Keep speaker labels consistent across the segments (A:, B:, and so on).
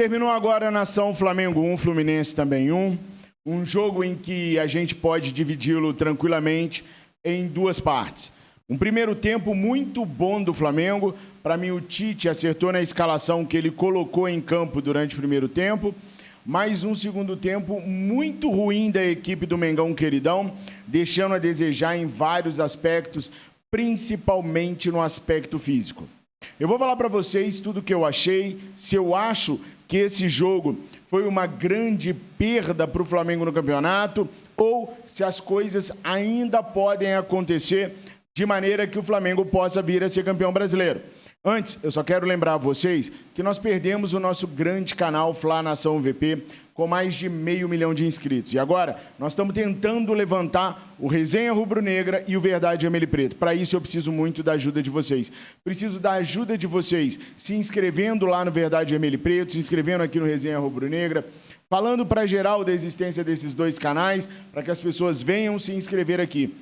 A: Terminou agora a nação Flamengo 1, Fluminense também 1. Um jogo em que a gente pode dividi-lo tranquilamente em duas partes. Um primeiro tempo muito bom do Flamengo. Para mim, o Tite acertou na escalação que ele colocou em campo durante o primeiro tempo. Mais um segundo tempo muito ruim da equipe do Mengão Queridão, deixando a desejar em vários aspectos, principalmente no aspecto físico. Eu vou falar para vocês tudo o que eu achei, se eu acho que esse jogo foi uma grande perda para o Flamengo no campeonato ou se as coisas ainda podem acontecer de maneira que o Flamengo possa vir a ser campeão brasileiro. Antes, eu só quero lembrar a vocês que nós perdemos o nosso grande canal Fla Nação VP com mais de 500 mil de inscritos. E agora, nós estamos tentando levantar o Resenha Rubro-Negra e o Verdade Vermelho e Preto. Para isso, eu preciso muito da ajuda de vocês. Preciso da ajuda de vocês se inscrevendo lá no Verdade Vermelho e Preto, se inscrevendo aqui no Resenha Rubro-Negra, falando para geral da existência desses dois canais, para que as pessoas venham se inscrever aqui.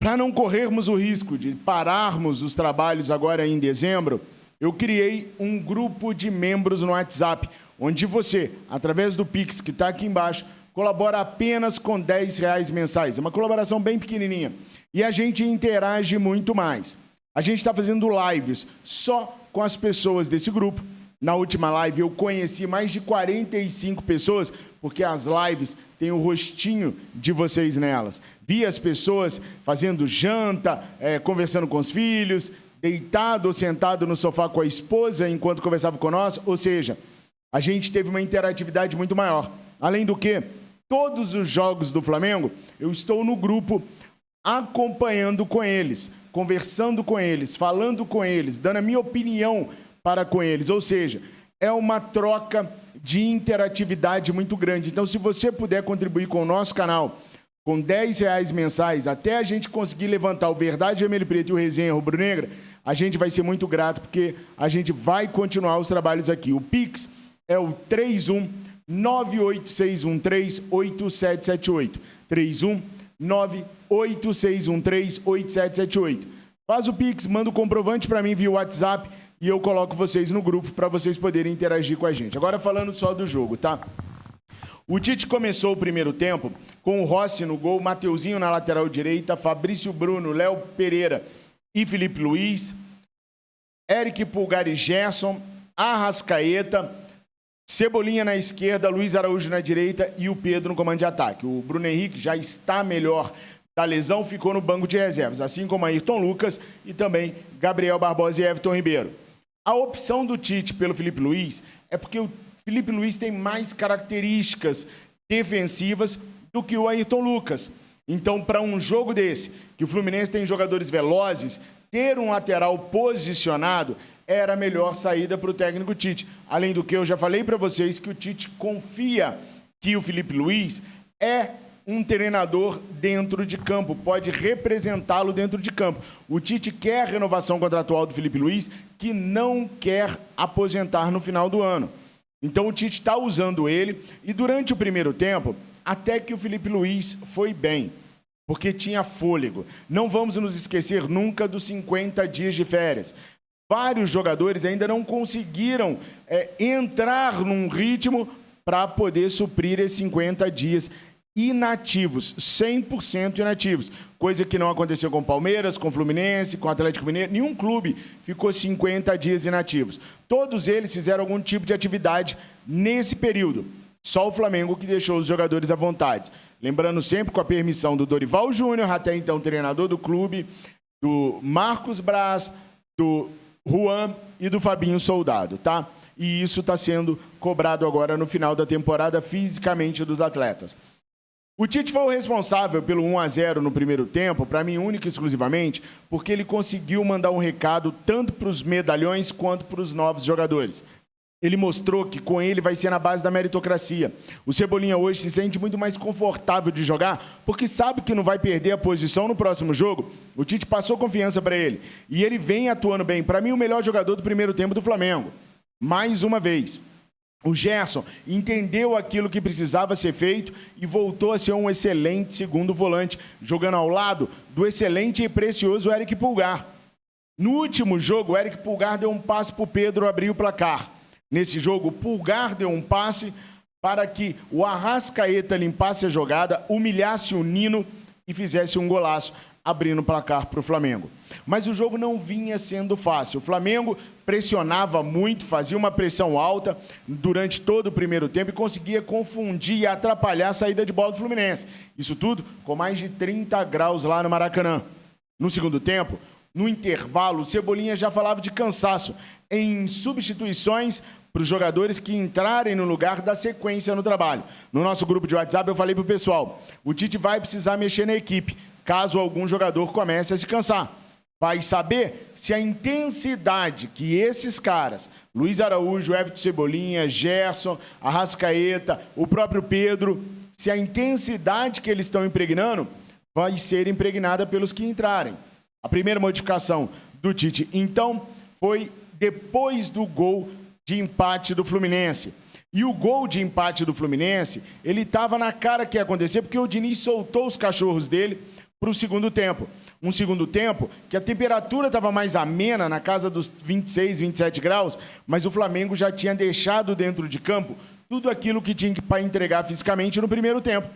A: Para não corrermos o risco de pararmos os trabalhos agora em dezembro, eu criei um grupo de membros no WhatsApp, onde você, através do Pix que está aqui embaixo, colabora apenas com R$10 mensais. É uma colaboração bem pequenininha. E a gente interage muito mais. A gente está fazendo lives só com as pessoas desse grupo. Na última live eu conheci mais de 45 pessoas, porque as lives têm o rostinho de vocês nelas. Vi as pessoas fazendo janta, conversando com os filhos, deitado ou sentado no sofá com a esposa enquanto conversava com nós, ou seja, a gente teve uma interatividade muito maior. Além do que, todos os jogos do Flamengo, eu estou no grupo acompanhando com eles, conversando com eles, falando com eles, dando a minha opinião para com eles. Ou seja, é uma troca de interatividade muito grande. Então, se você puder contribuir com o nosso canal com R$10 mensais, até a gente conseguir levantar o Verdade Vermelho e Preto e o Resenha Rubro-Negra, a gente vai ser muito grato, porque a gente vai continuar os trabalhos aqui. O Pix é o 31986138778. 31986138778. Faz o Pix, manda o comprovante para mim via WhatsApp e eu coloco vocês no grupo para vocês poderem interagir com a gente. Agora falando só do jogo, tá? O Tite começou o primeiro tempo com o Rossi no gol, Mateuzinho na lateral direita, Fabrício Bruno, Léo Pereira e Felipe Luiz, Eric Pulgar e Gerson, Arrascaeta, Cebolinha na esquerda, Luiz Araújo na direita e o Pedro no comando de ataque. O Bruno Henrique já está melhor da lesão, ficou no banco de reservas, assim como Ayrton Lucas e também Gabriel Barbosa e Everton Ribeiro. A opção do Tite pelo Felipe Luiz é porque o Felipe Luiz tem mais características defensivas do que o Ayrton Lucas. Então, para um jogo desse, que o Fluminense tem jogadores velozes, ter um lateral posicionado era a melhor saída para o técnico Tite. Além do que, eu já falei para vocês que o Tite confia que o Felipe Luiz é um treinador dentro de campo, pode representá-lo dentro de campo. O Tite quer a renovação contratual do Felipe Luiz, que não quer aposentar no final do ano. Então o Tite está usando ele e durante o primeiro tempo, até que o Felipe Luiz foi bem, porque tinha fôlego. Não vamos nos esquecer nunca dos 50 dias de férias. Vários jogadores ainda não conseguiram entrar num ritmo para poder suprir esses 50 dias inativos, 100% inativos, coisa que não aconteceu com o Palmeiras, com o Fluminense, com o Atlético Mineiro, nenhum clube ficou 50 dias inativos. Todos eles fizeram algum tipo de atividade nesse período, só o Flamengo que deixou os jogadores à vontade. Lembrando sempre com a permissão do Dorival Júnior, até então treinador do clube, do Marcos Braz, do Juan e do Fabinho Soldado, tá? E isso está sendo cobrado agora no final da temporada fisicamente dos atletas. O Tite foi o responsável pelo 1-0 no primeiro tempo, para mim, única e exclusivamente, porque ele conseguiu mandar um recado tanto para os medalhões quanto para os novos jogadores. Ele mostrou que com ele vai ser na base da meritocracia. O Cebolinha hoje se sente muito mais confortável de jogar, porque sabe que não vai perder a posição no próximo jogo. O Tite passou confiança para ele. E ele vem atuando bem. Para mim, o melhor jogador do primeiro tempo do Flamengo. Mais uma vez. O Gerson entendeu aquilo que precisava ser feito e voltou a ser um excelente segundo volante, jogando ao lado do excelente e precioso Eric Pulgar. No último jogo, o Eric Pulgar deu um passe para o Pedro abrir o placar. nesse jogo. O Pulgar deu um passe para que o Arrascaeta limpasse a jogada, humilhasse o Nino e fizesse um golaço, abrindo o placar para o Flamengo. Mas o jogo não vinha sendo fácil. O Flamengo pressionava muito, fazia uma pressão alta durante todo o primeiro tempo e conseguia confundir e atrapalhar a saída de bola do Fluminense. Isso tudo com mais de 30 graus lá no Maracanã. No segundo tempo, no intervalo, o Cebolinha já falava de cansaço em substituições para os jogadores que entrarem no lugar da sequência no trabalho. No nosso grupo de WhatsApp eu falei para o pessoal, o Tite vai precisar mexer na equipe, caso algum jogador comece a se cansar. Vai saber se a intensidade que esses caras, Luiz Araújo, Everton Cebolinha, Gerson, Arrascaeta, o próprio Pedro, se a intensidade que eles estão impregnando vai ser impregnada pelos que entrarem. A primeira modificação do Tite, então, foi depois do gol de empate do Fluminense. E o gol de empate do Fluminense, ele estava na cara que ia acontecer, porque o Diniz soltou os cachorros dele para o segundo tempo. Um segundo tempo que a temperatura estava mais amena, na casa dos 26, 27 graus, mas o Flamengo já tinha deixado dentro de campo tudo aquilo que tinha para entregar fisicamente no primeiro tempo.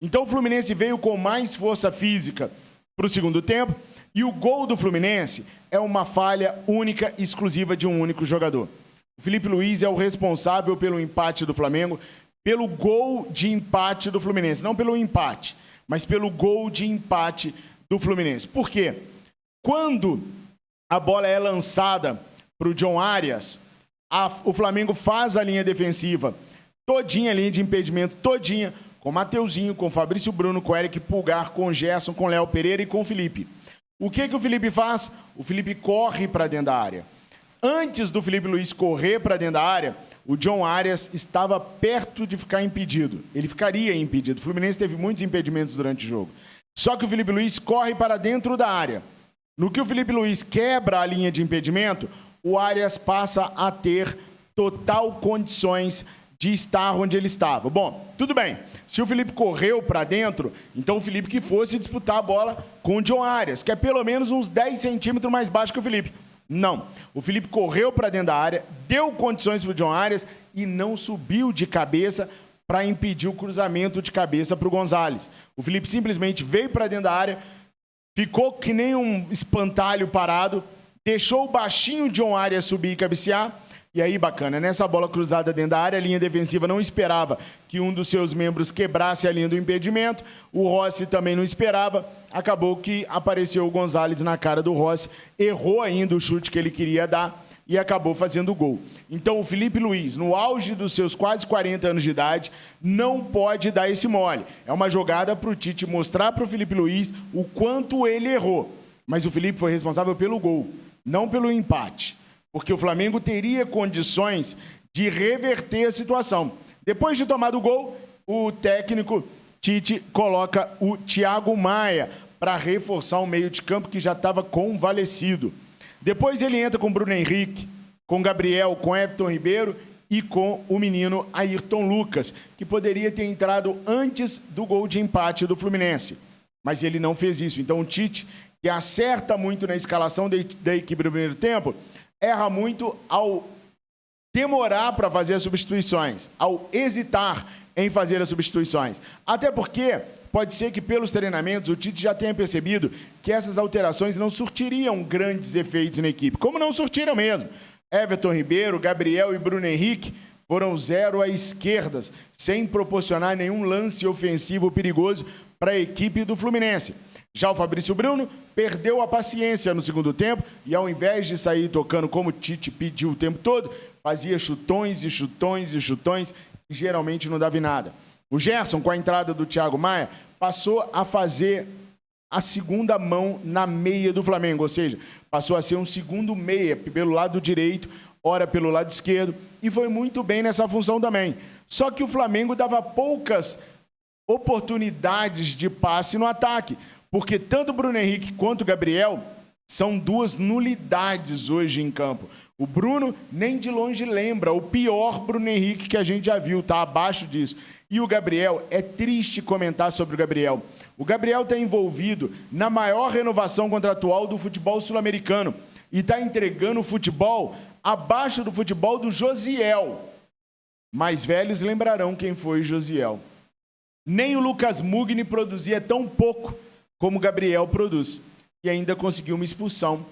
A: Então o Fluminense veio com mais força física para o segundo tempo, e o gol do Fluminense é uma falha única, exclusiva de um único jogador. O Felipe Luiz é o responsável pelo empate do Flamengo, pelo gol de empate do Fluminense. Não pelo empate, mas pelo gol de empate do Fluminense. Por quê? Quando a bola é lançada para o John Arias, o Flamengo faz a linha defensiva todinha, a linha de impedimento todinha, com Mateuzinho, com Fabrício Bruno, com Eric Pulgar, com Gerson, com Léo Pereira e com o Felipe. O que o Felipe faz? O Felipe corre para dentro da área. Antes do Felipe Luiz correr para dentro da área, o John Arias estava perto de ficar impedido. Ele ficaria impedido. O Fluminense teve muitos impedimentos durante o jogo. Só que o Felipe Luiz corre para dentro da área. No que o Felipe Luiz quebra a linha de impedimento, o Arias passa a ter total condições de estar onde ele estava. Bom, tudo bem. Se o Felipe correu para dentro, então o Felipe que fosse disputar a bola com o John Arias, que é pelo menos uns 10 centímetros mais baixo que o Felipe. Não. O Felipe correu para dentro da área, deu condições para o John Arias e não subiu de cabeça para impedir o cruzamento de cabeça para o Gonzalez. O Felipe simplesmente veio para dentro da área, ficou que nem um espantalho parado, deixou o baixinho John Arias subir e cabecear. E aí, bacana, nessa bola cruzada dentro da área, a linha defensiva não esperava que um dos seus membros quebrasse a linha do impedimento, o Rossi também não esperava, acabou que apareceu o Gonzalez na cara do Rossi, errou ainda o chute que ele queria dar e acabou fazendo o gol. Então o Felipe Luiz, no auge dos seus quase 40 anos de idade, não pode dar esse mole. É uma jogada para o Tite mostrar para o Felipe Luiz o quanto ele errou, mas o Felipe foi responsável pelo gol, não pelo empate. Porque o Flamengo teria condições de reverter a situação. Depois de tomar o gol, o técnico Tite coloca o Thiago Maia para reforçar o meio de campo que já estava convalescido. Depois ele entra com Bruno Henrique, com Gabriel, com Everton Ribeiro e com o menino Ayrton Lucas, que poderia ter entrado antes do gol de empate do Fluminense. Mas ele não fez isso. Então o Tite, que acerta muito na escalação da equipe do primeiro tempo, erra muito ao demorar para fazer as substituições, ao hesitar em fazer as substituições. Até porque pode ser que pelos treinamentos o Tite já tenha percebido que essas alterações não surtiriam grandes efeitos na equipe, como não surtiram mesmo. Everton Ribeiro, Gabriel e Bruno Henrique foram 0 à esquerda, sem proporcionar nenhum lance ofensivo perigoso para a equipe do Fluminense. Já o Fabrício Bruno perdeu a paciência no segundo tempo e, ao invés de sair tocando como o Tite pediu o tempo todo, fazia chutões e chutões e chutões e geralmente não dava em nada. O Gerson, com a entrada do Thiago Maia, passou a fazer a segunda mão na meia do Flamengo, ou seja, passou a ser um segundo meia pelo lado direito, ora pelo lado esquerdo, e foi muito bem nessa função também. Só que o Flamengo dava poucas oportunidades de passe no ataque, porque tanto o Bruno Henrique quanto o Gabriel são duas nulidades hoje em campo. O Bruno nem de longe lembra o pior Bruno Henrique que a gente já viu, está abaixo disso. E o Gabriel, é triste comentar sobre o Gabriel. O Gabriel está envolvido na maior renovação contratual do futebol sul-americano e está entregando futebol abaixo do futebol do Josiel. Mais velhos lembrarão quem foi Josiel. Nem o Lucas Mugni produzia tão pouco como Gabriel produz. E ainda conseguiu uma expulsão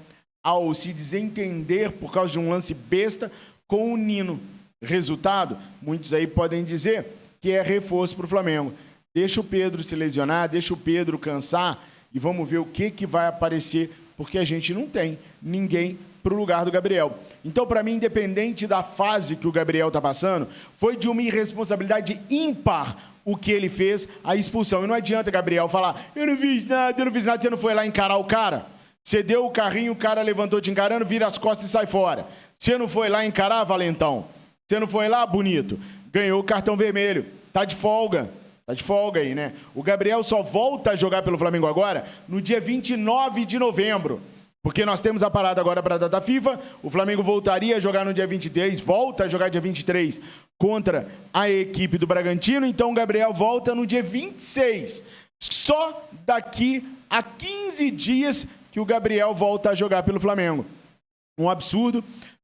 A: ao se desentender por causa de um lance besta com o Nino. Resultado, muitos aí podem dizer que é reforço para o Flamengo. Deixa o Pedro se lesionar, deixa o Pedro cansar e vamos ver o que vai aparecer, porque a gente não tem ninguém para o lugar do Gabriel. Então, para mim, independente da fase que o Gabriel está passando, foi de uma irresponsabilidade ímpar o que ele fez, a expulsão. E não adianta, Gabriel, falar, eu não fiz nada, você não foi lá encarar o cara? Você deu o carrinho, o cara levantou te encarando, vira as costas e sai fora. Você não foi lá encarar, Valentão? Você não foi lá, bonito? Ganhou o cartão vermelho. Tá de folga. Tá de folga aí, né? O Gabriel só volta a jogar pelo Flamengo agora no dia 29 de novembro. Porque nós temos a parada agora para a data FIFA. O Flamengo voltaria a jogar no dia 23, volta a jogar dia 23 contra a equipe do Bragantino. Então o Gabriel volta no dia 26. Só daqui a 15 dias que o Gabriel volta a jogar pelo Flamengo. Um absurdo.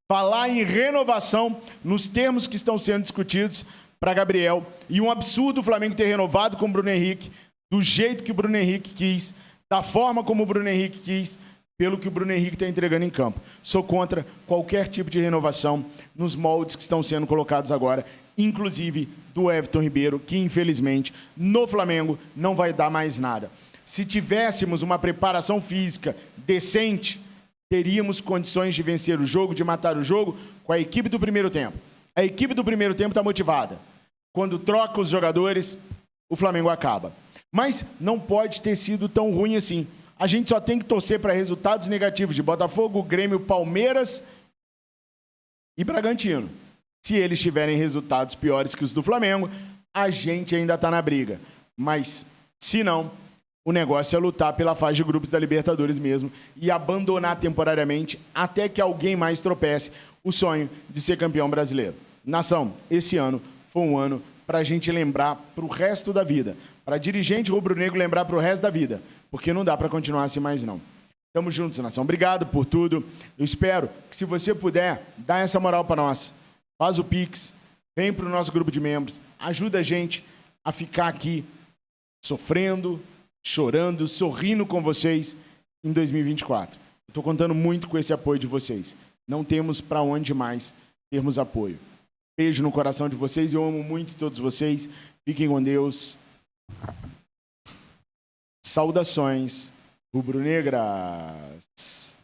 A: Falar em renovação nos termos que estão sendo discutidos para Gabriel. E um absurdo o Flamengo ter renovado com o Bruno Henrique, do jeito que o Bruno Henrique quis, da forma como o Bruno Henrique quis, pelo que o Bruno Henrique está entregando em campo. Sou contra qualquer tipo de renovação nos moldes que estão sendo colocados agora, inclusive do Everton Ribeiro, que infelizmente no Flamengo não vai dar mais nada. Se tivéssemos uma preparação física decente, teríamos condições de vencer o jogo, de matar o jogo com a equipe do primeiro tempo. A equipe do primeiro tempo está motivada. Quando troca os jogadores, o Flamengo acaba. Mas não pode ter sido tão ruim assim. A gente só tem que torcer para resultados negativos de Botafogo, Grêmio, Palmeiras e Bragantino. Se eles tiverem resultados piores que os do Flamengo, a gente ainda está na briga. Mas, se não, o negócio é lutar pela fase de grupos da Libertadores mesmo e abandonar temporariamente até que alguém mais tropece o sonho de ser campeão brasileiro. Nação, esse ano foi um ano para a gente lembrar para o resto da vida. Para dirigente rubro-negro lembrar para o resto da vida. Porque não dá para continuar assim mais não. Tamo juntos, nação. Obrigado por tudo. Eu espero que, se você puder, dá essa moral para nós. Faz o Pix, vem para o nosso grupo de membros, ajuda a gente a ficar aqui sofrendo, chorando, sorrindo com vocês em 2024. Estou contando muito com esse apoio de vocês. Não temos para onde mais termos apoio. Beijo no coração de vocês. Eu amo muito todos vocês. Fiquem com Deus. Saudações rubro-negras.